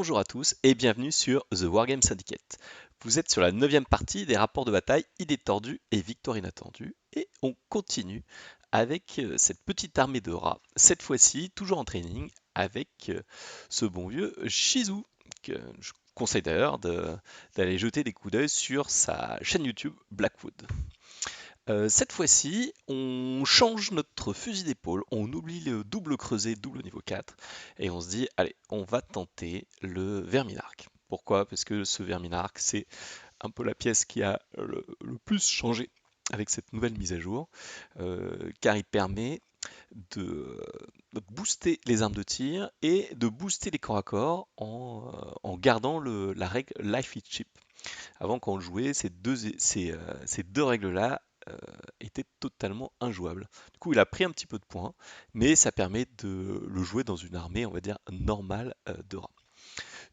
Bonjour à tous et bienvenue sur The Wargame Syndicate. Vous êtes sur la 9e partie des rapports de bataille Idées tordues et Victoire inattendue et on continue avec cette petite armée de rats. Cette fois-ci, toujours en training avec ce bon vieux Shizu, que je conseille d'ailleurs d'aller jeter des coups d'œil sur sa chaîne YouTube Blackwood. Cette fois-ci, on change notre fusil d'épaule, on oublie le double creuset, double niveau 4, et on se dit, allez, on va tenter le Verminarque. Pourquoi? Parce que ce Verminarque, c'est un peu la pièce qui a le plus changé avec cette nouvelle mise à jour, car il permet de booster les armes de tir et de booster les corps à corps en gardant la règle Life Each Chip. Avant, quand on le jouait, ces deux règles-là étaient totalement injouables. Du coup, il a pris un petit peu de points, mais ça permet de le jouer dans une armée, on va dire, normale de rats.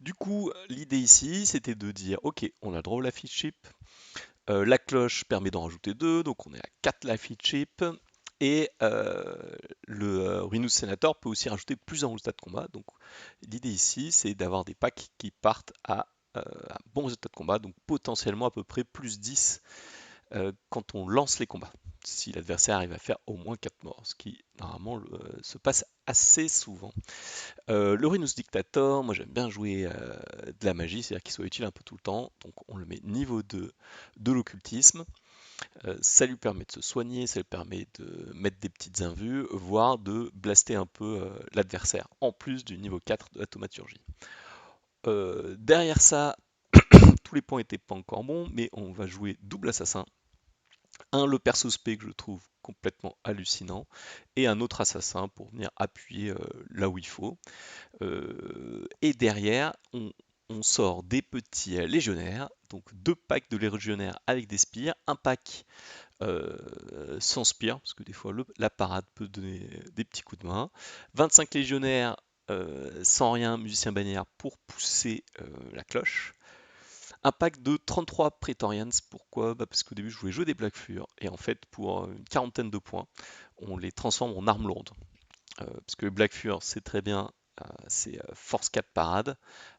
Du coup, l'idée ici, c'était de dire, ok, on a le droit au Life Each Chip, la cloche permet d'en rajouter 2, donc on est à 4 Life Each Chip, et le Rhinus Senator peut aussi rajouter plus en résultat de combat. Donc l'idée ici, c'est d'avoir des packs qui partent à un bon résultat de combat, donc potentiellement à peu près plus 10 quand on lance les combats. Si l'adversaire arrive à faire au moins 4 morts, ce qui normalement se passe assez souvent. Le Rhinus Dictator, moi j'aime bien jouer de la magie, c'est-à-dire qu'il soit utile un peu tout le temps, donc on le met niveau 2 de l'occultisme. Ça lui permet de se soigner, ça lui permet de mettre des petites imvues, voire de blaster un peu l'adversaire, en plus du niveau 4 de la thaumaturgie. Derrière ça, tous les points n'étaient pas encore bons, mais on va jouer double assassin. Un, le perso spé que je trouve complètement hallucinant, et un autre assassin pour venir appuyer là où il faut. Et derrière, on sort des petits légionnaires, donc 2 packs de légionnaires avec des spires, un pack sans spire, parce que des fois la parade peut donner des petits coups de main. 25 légionnaires sans rien, musicien bannière pour pousser la cloche. Un pack de 33 Praetorians, pourquoi? Parce qu'au début je voulais jouer des Black Fur, et en fait pour une quarantaine de points, on les transforme en armes lourdes. Parce que Black Fur c'est très bien, c'est Force 4 parade,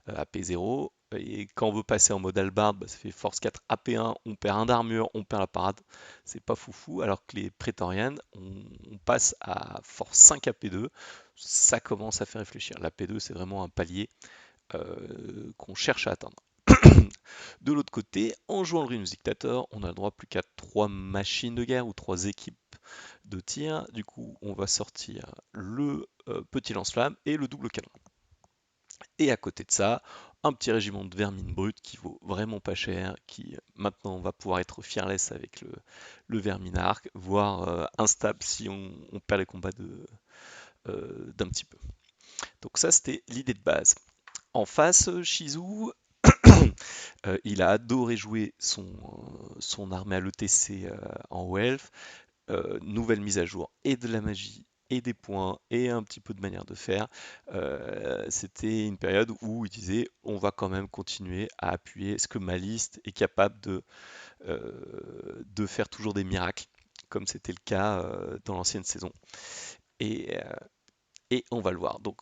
AP0, et quand on veut passer en mode hallebarde, ça fait Force 4 AP1, on perd un d'armure, on perd la parade, c'est pas foufou, alors que les Praetorians, on passe à Force 5 AP2, ça commence à faire réfléchir. L'AP2 c'est vraiment un palier qu'on cherche à atteindre. De l'autre côté, en jouant le Rhinus Dictator, on a le droit plus qu'à 3 machines de guerre ou 3 équipes de tir. Du coup, on va sortir le petit lance-flamme et le double canon. Et à côté de ça, un petit régiment de vermine brute qui vaut vraiment pas cher, qui maintenant va pouvoir être fearless avec le verminarque, voire instable si on perd les combats d'un petit peu. Donc ça, c'était l'idée de base. En face, Shizu, il a adoré jouer son armée à l'ETC en haut elfe. Nouvelle mise à jour et de la magie et des points et un petit peu de manière de faire. C'était une période où il disait on va quand même continuer à appuyer. Est-ce que ma liste est capable de faire toujours des miracles comme c'était le cas dans l'ancienne saison. Et, euh, et on va le voir. Donc,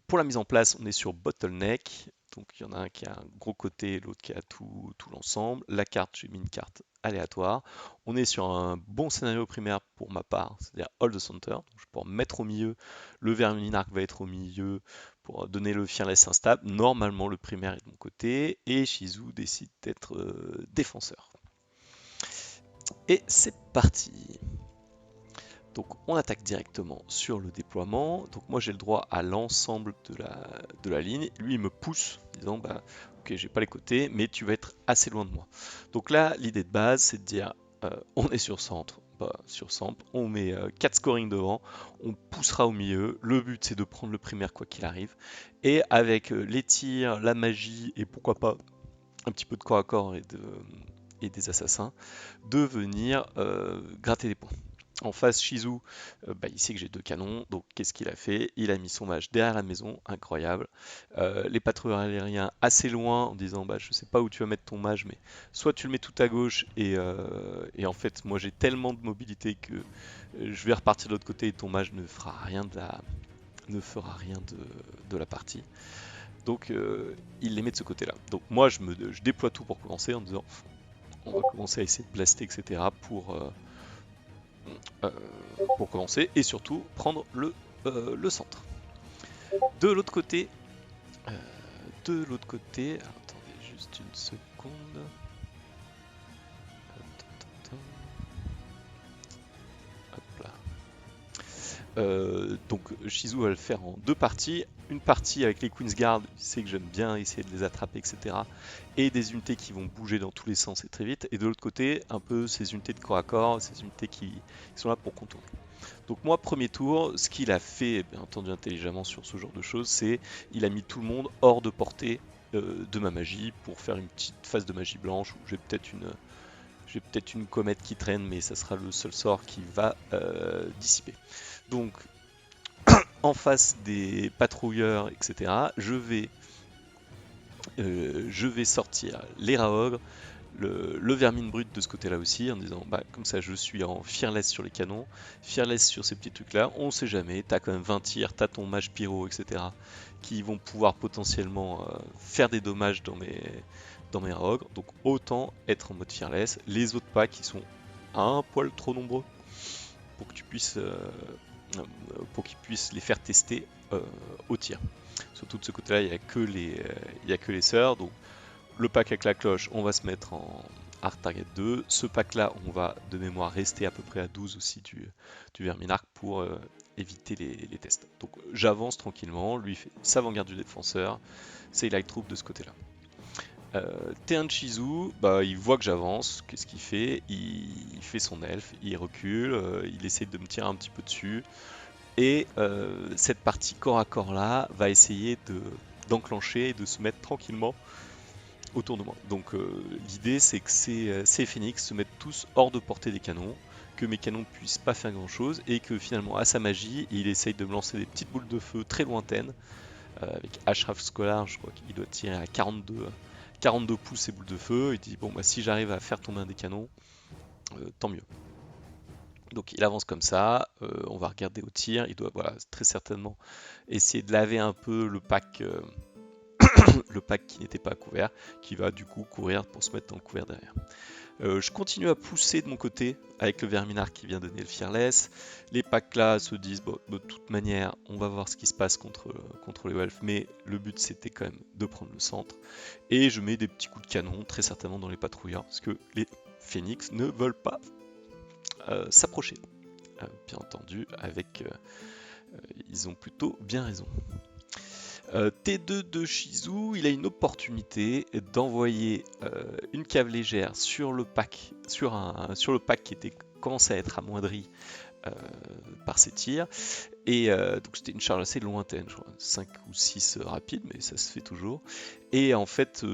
pour la mise en place, on est sur Bottleneck. Donc, il y en a un qui a un gros côté, l'autre qui a tout l'ensemble. La carte, j'ai mis une carte aléatoire. On est sur un bon scénario primaire pour ma part, c'est-à-dire Hold the Center. Donc, je vais pouvoir mettre au milieu. Le Verminarque va être au milieu pour donner le Fearless instable. Normalement, le primaire est de mon côté. Et Shizu décide d'être défenseur. Et c'est parti. Donc on attaque directement sur le déploiement. Donc moi j'ai le droit à l'ensemble de la ligne. Lui il me pousse en disant bah ok j'ai pas les côtés mais tu vas être assez loin de moi. Donc là l'idée de base c'est de dire on est sur centre, sur centre, on met 4 scoring devant, on poussera au milieu. Le but c'est de prendre le primaire quoi qu'il arrive. Et avec les tirs, la magie et pourquoi pas un petit peu de corps à corps et des assassins, de venir gratter des points. En face, Shizu, il sait que j'ai 2 canons, donc qu'est-ce qu'il a fait? Il a mis son mage derrière la maison, incroyable. Les patrouilleurs aériens assez loin en disant je sais pas où tu vas mettre ton mage, mais soit tu le mets tout à gauche et en fait moi j'ai tellement de mobilité que je vais repartir de l'autre côté et ton mage ne fera rien de la partie. Donc il les met de ce côté-là. Donc moi je déploie tout pour commencer en disant on va commencer à essayer de blaster, etc. Euh, pour commencer et surtout prendre le centre. De l'autre côté, alors, attendez juste une seconde. Hop là. Donc Shizu va le faire en 2 parties. Une partie avec les Queen's Guard, il sait que j'aime bien essayer de les attraper, etc. Et des unités qui vont bouger dans tous les sens et très vite. Et de l'autre côté, un peu ces unités de corps à corps, ces unités qui sont là pour contourner. Donc moi, premier tour, ce qu'il a fait, bien entendu intelligemment sur ce genre de choses, c'est il a mis tout le monde hors de portée de ma magie pour faire une petite phase de magie blanche où j'ai peut-être une comète qui traîne, mais ça sera le seul sort qui va dissiper. Donc en face des patrouilleurs, etc., je vais sortir les Raogres, le vermine brut de ce côté-là aussi, en disant bah comme ça je suis en fearless sur les canons, fearless sur ces petits trucs-là, on sait jamais, t'as quand même 20 tirs, t'as ton mage pyro, etc., qui vont pouvoir potentiellement faire des dommages dans mes Raogres, donc autant être en mode fearless. Les autres packs qui sont un poil trop nombreux pour que tu puisses pour qu'ils puissent les faire tester au tir. Surtout de ce côté-là, il n'y a que les sœurs. Donc le pack avec la cloche, on va se mettre en Arc Target 2. Ce pack-là, on va de mémoire rester à peu près à 12 aussi du Verminarch pour éviter les tests. Donc j'avance tranquillement, lui fait sa vanguard du défenseur, c'est Light Troop de ce côté-là. T1 Shizu, bah, il voit que j'avance, qu'est-ce qu'il fait? Il fait son elfe, il recule, il essaie de me tirer un petit peu dessus. Et cette partie corps à corps là va essayer d'enclencher et de se mettre tranquillement autour de moi. Donc l'idée c'est que ces phénix se mettent tous hors de portée des canons, que mes canons puissent pas faire grand chose et que finalement à sa magie il essaye de me lancer des petites boules de feu très lointaines. Avec Ashraf Scholar, je crois qu'il doit tirer à 42 pouces ces boules de feu. Il dit bon bah si j'arrive à faire tomber un des canons, tant mieux. Donc il avance comme ça, on va regarder au tir, il doit voilà, très certainement essayer de laver un peu le pack qui n'était pas couvert, qui va du coup courir pour se mettre dans le couvert derrière. Je continue à pousser de mon côté avec le Verminarch qui vient donner le Fearless. Les packs là se disent bon, de toute manière on va voir ce qui se passe contre les Elfs, mais le but c'était quand même de prendre le centre. Et je mets des petits coups de canon très certainement dans les patrouilleurs parce que les Phoenix ne veulent pas s'approcher. Bien entendu, ils ont plutôt bien raison. T2 de Shizu, il a une opportunité d'envoyer une cave légère sur le pack, sur le pack qui commençait à être amoindri par ses tirs. Et donc c'était une charge assez lointaine, je crois, 5 ou 6 rapides, mais ça se fait toujours. Et en fait,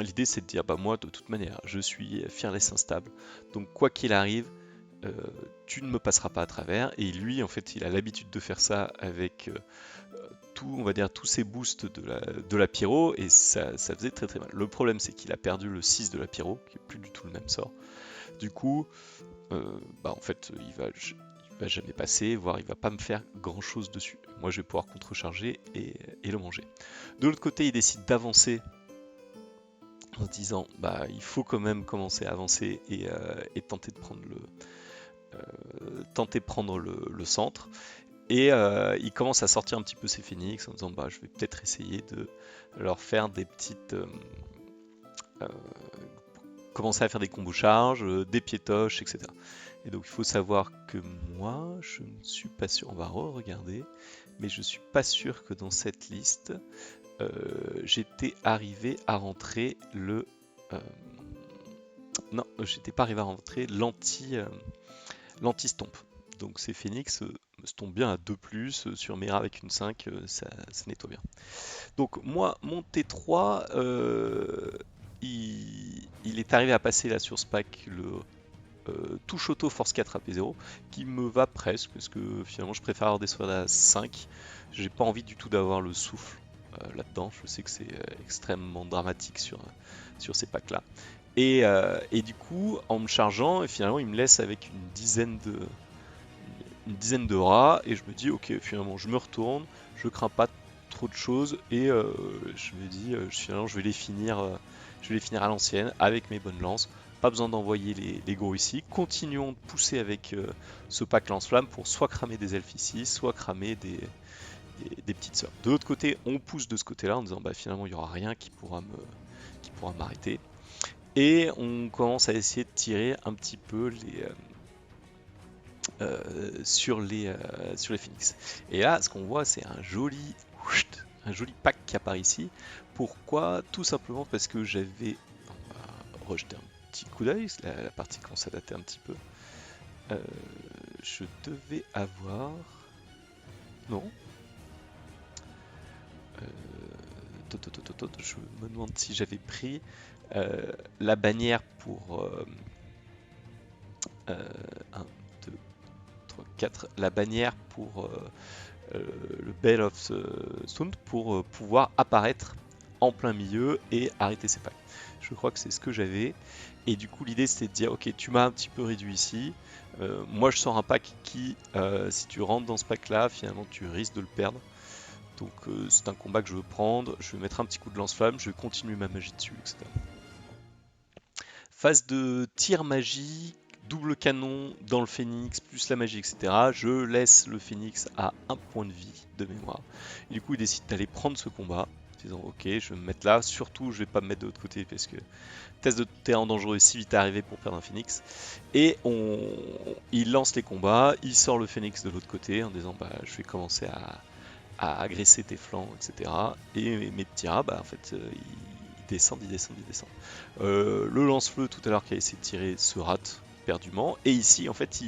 l'idée c'est de dire bah moi de toute manière, je suis fearless instable, donc quoi qu'il arrive, tu ne me passeras pas à travers. Et lui en fait il a l'habitude de faire ça avec on va dire tous ces boosts de la pyro, et ça faisait très très mal. Le problème c'est qu'il a perdu le 6 de la pyro, qui est plus du tout le même sort. Du coup, bah en fait il va jamais passer, voire il va pas me faire grand chose dessus. Moi je vais pouvoir contrecharger et le manger. De l'autre côté il décide d'avancer en se disant bah il faut quand même commencer à avancer et tenter de prendre le centre. Et il commence à sortir un petit peu ses phénix en disant bah je vais peut-être essayer de leur faire des petites commencer à faire des combos charges, des piétoches, etc. Et donc il faut savoir que moi je ne suis pas sûr, on va re-regarder, mais je suis pas sûr que dans cette liste j'étais arrivé à rentrer non, j'étais pas arrivé à rentrer l'anti-stomp. Donc ces phénix se tombent bien à 2+, sur mes rats avec une 5, ça nettoie bien. Donc moi, mon T3, il est arrivé à passer là sur ce pack le touche auto force 4 AP0, qui me va presque, parce que finalement je préfère avoir des soldats à 5. J'ai pas envie du tout d'avoir le souffle là-dedans, je sais que c'est extrêmement dramatique sur ces packs là. Et du coup, en me chargeant, finalement il me laisse avec une dizaine de rats, et je me dis ok, finalement je me retourne, je crains pas trop de choses et je me dis finalement je vais les finir à l'ancienne avec mes bonnes lances. Pas besoin d'envoyer les gros ici. Continuons de pousser avec ce pack lance-flamme pour soit cramer des elfes ici, soit cramer des petites sœurs. De l'autre côté, on pousse de ce côté-là en disant bah finalement il n'y aura rien qui pourra m'arrêter. Et on commence à essayer de tirer un petit peu sur les phoenix. Et là, ce qu'on voit, c'est un joli pack qui apparaît ici. Pourquoi? Tout simplement parce que j'avais... On va rejeter un petit coup d'œil, la partie commence à dater un petit peu. Je devais avoir... Non. Je me demande si j'avais pris la bannière pour 1, 2, 3, 4, la bannière pour le Bell of Sound pour pouvoir apparaître en plein milieu et arrêter ces packs. Je crois que c'est ce que j'avais. Et du coup, l'idée c'était de dire ok, tu m'as un petit peu réduit ici. Moi, je sors un pack qui, si tu rentres dans ce pack là, finalement, tu risques de le perdre. Donc, c'est un combat que je veux prendre. Je vais mettre un petit coup de lance-flamme. Je vais continuer ma magie dessus, etc. Phase de tir magie, double canon dans le phénix, plus la magie, etc. Je laisse le phénix à 1 point de vie de mémoire. Et du coup, il décide d'aller prendre ce combat, en disant ok, je vais me mettre là. Surtout, je vais pas me mettre de l'autre côté parce que test de terrain dangereux est si vite arrivé pour perdre un phénix. Et il lance les combats, il sort le phénix de l'autre côté en disant bah, je vais commencer à agresser tes flancs, etc. Et mes petits rats, bah, en fait, ils descendent. Le lance-feu tout à l'heure qui a essayé de tirer se rate perdument. Et ici, en fait,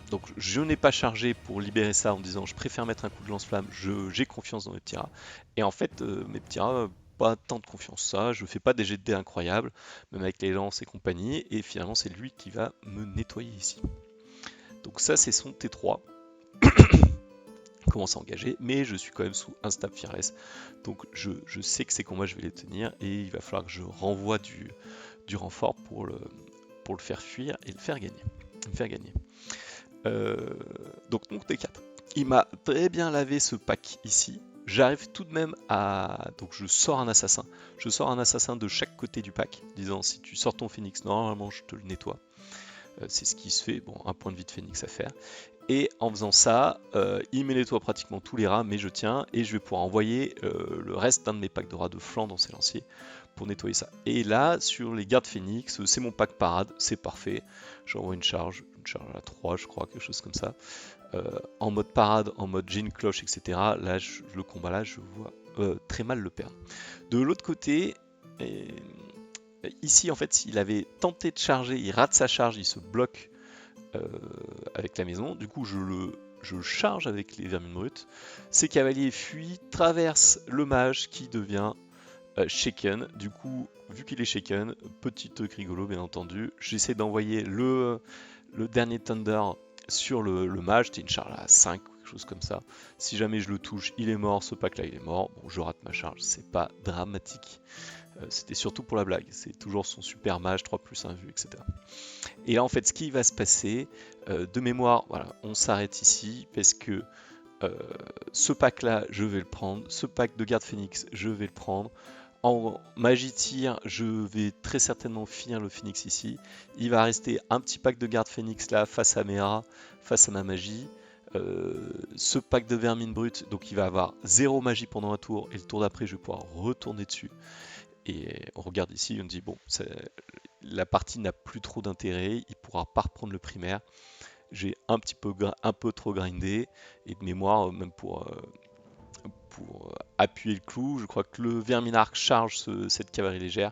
donc je n'ai pas chargé pour libérer ça en disant je préfère mettre un coup de lance-flamme, j'ai confiance dans mes petits rats. Et en fait, mes petits rats, pas tant de confiance ça, je fais pas des jets de dés incroyables, même avec les lances et compagnie, et finalement c'est lui qui va me nettoyer ici. Donc ça c'est son T3. Commence à engager, mais je suis quand même sous un stab fearless, donc je sais que ces combats je vais les tenir, et il va falloir que je renvoie du renfort pour le faire fuir et le faire gagner. Donc T4. Il m'a très bien lavé ce pack ici. J'arrive tout de même à... Donc je sors un assassin. Je sors un assassin de chaque côté du pack, disant si tu sors ton phénix, normalement je te le nettoie. C'est ce qui se fait. Bon, un point de vie de phénix à faire. Et en faisant ça, il me nettoie pratiquement tous les rats, mais je tiens et je vais pouvoir envoyer le reste d'un de mes packs de rats de flanc dans ses lanciers pour nettoyer ça. Et là, sur les gardes phénix, c'est mon pack parade, c'est parfait. J'envoie une charge à 3, je crois, quelque chose comme ça. En mode parade, en mode j'ai une cloche, etc. Là, le combat là, je vois très mal le perdre. De l'autre côté, ici, en fait, il avait tenté de charger, il rate sa charge, il se bloque avec la maison. Du coup, je charge avec les vermines brutes. Ces cavaliers fuient, traversent le mage qui devient shaken. Du coup, vu qu'il est shaken, petit truc rigolo, bien entendu, j'essaie d'envoyer le dernier Thunder sur le mage. C'était une charge à 5, quelque chose comme ça. Si jamais je le touche, il est mort. Ce pack là, il est mort. Bon, je rate ma charge, c'est pas dramatique. C'était surtout pour la blague. C'est toujours son super mage, 3+1 vue, etc. Et là, en fait, ce qui va se passer, de mémoire, voilà, on s'arrête ici parce que ce pack-là, je vais le prendre. Ce pack de garde phénix, je vais le prendre. En magie tir, je vais très certainement finir le phénix ici. Il va rester un petit pack de garde phénix là face à mes rats, face à ma magie. Ce pack de vermine brute, donc il va avoir 0 magie pendant un tour et le tour d'après, je vais pouvoir retourner dessus. Et on regarde ici, on dit bon, la partie n'a plus trop d'intérêt, il pourra pas reprendre le primaire. J'ai un peu trop grindé, et de mémoire, même pour appuyer le clou, je crois que le Verminarque charge cette cavalerie légère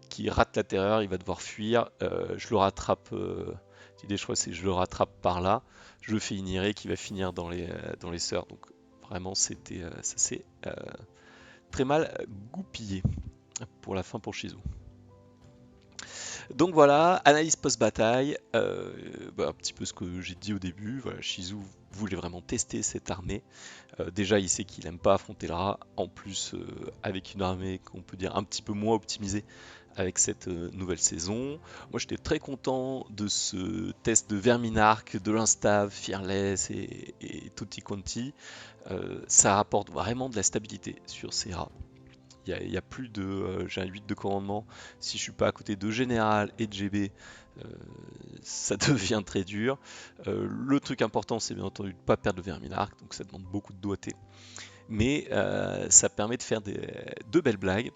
qui rate la terreur, il va devoir fuir. Je le rattrape, l'idée je crois c'est je le rattrape par là, je le fais ignorer qui va finir dans les sœurs. Donc vraiment c'était ça s'est très mal goupillé pour la fin pour Shizu. Donc voilà, analyse post-bataille, un petit peu ce que j'ai dit au début. Voilà, Shizu voulait vraiment tester cette armée. Déjà, il sait qu'il n'aime pas affronter le rat. En plus, avec une armée qu'on peut dire un petit peu moins optimisée, avec cette nouvelle saison. Moi j'étais très content de ce test de Verminarch, de l'Instav, Fearless et Tutti Quanti. Ça apporte vraiment de la stabilité sur ces rats. Il y a plus de. J'ai un 8 de commandement. Si je suis pas à côté de Général et de GB, ça devient très dur. Le truc important, c'est bien entendu de ne pas perdre le Verminarch, donc ça demande beaucoup de doigté. Mais ça permet de faire de belles blagues.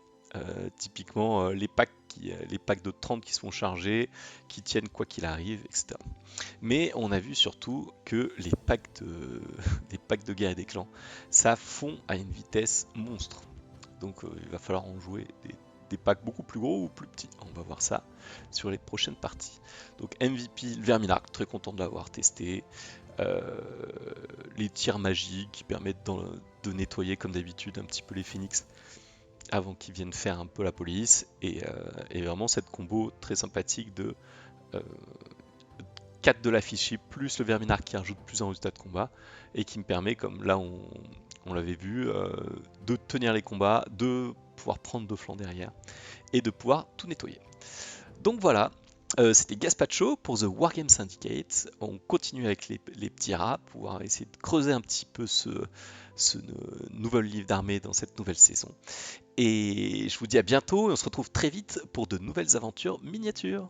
Typiquement, les packs de 30 qui sont chargés, qui tiennent quoi qu'il arrive, etc. Mais on a vu surtout que des packs de guerre et des clans, ça fond à une vitesse monstre. Donc il va falloir en jouer des packs beaucoup plus gros ou plus petits. On va voir ça sur les prochaines parties. Donc MVP, le Verminarch, très content de l'avoir testé. Les tirs magiques qui permettent de nettoyer comme d'habitude un petit peu les phoenix avant qu'ils viennent faire un peu la police. Et vraiment cette combo très sympathique de 4 de l'affiché plus le Verminarch qui rajoute plus en résultat de combat et qui me permet, comme là on l'avait vu, de tenir les combats, de pouvoir prendre 2 flancs derrière et de pouvoir tout nettoyer. Donc voilà, c'était Gaspacho pour The Wargame Syndicate. On continue avec les petits rats, pouvoir essayer de creuser un petit peu ce nouvel livre d'armée dans cette nouvelle saison. Et je vous dis à bientôt et on se retrouve très vite pour de nouvelles aventures miniatures.